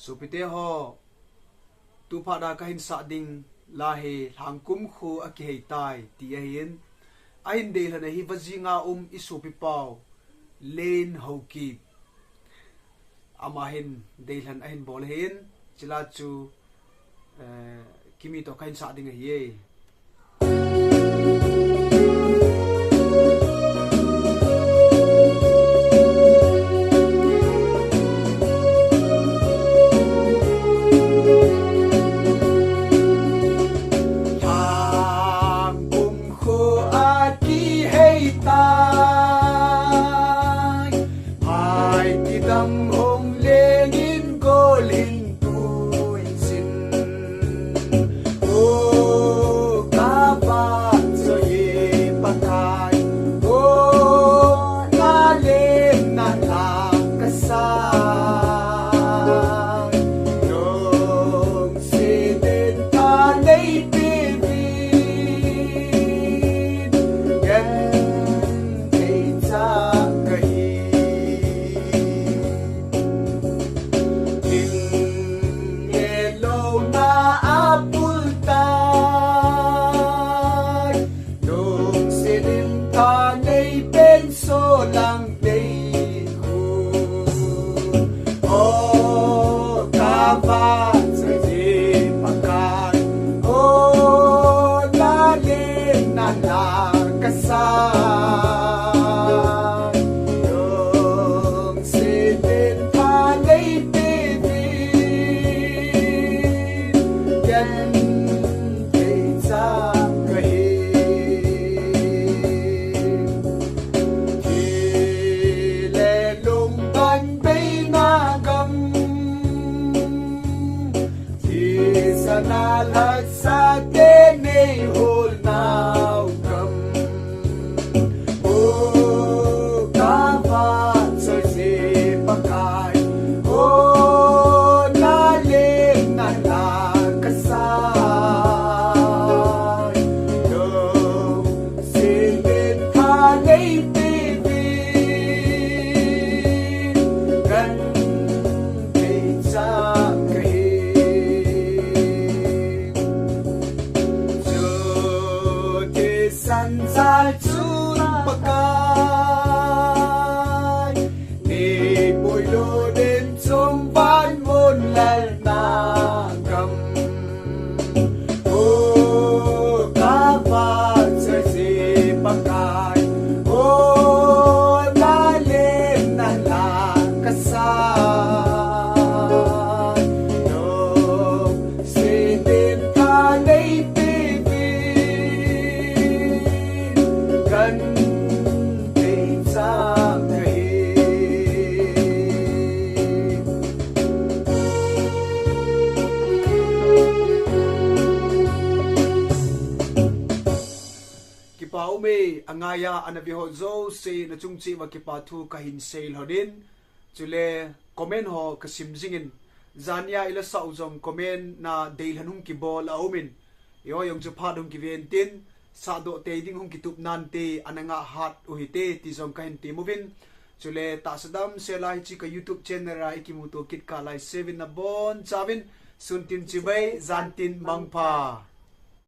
supite ho tu phada kahin sa ding la he hangkum khu aki tai ti hin ahin de lana hi vazinga isupi pau len hoki amahin deilhan ahin bol hin chila chu kimi to kahin sa ding hi angaya anabiho zo se na chungchi wa kipathu kahin sale hodin chule comment ho kasim jingin zania ila sauzong comment na deil hanum ki bol aumin yo yong chu phadum ki ventin sa do te ding hum kitup nan te ananga hat uhite ti zong kahin ti movin chule ta sadam se lai chi ka youtube channel ra ikimuto kit ka lai 7 na bon chavin suntin chibai zantin mangpha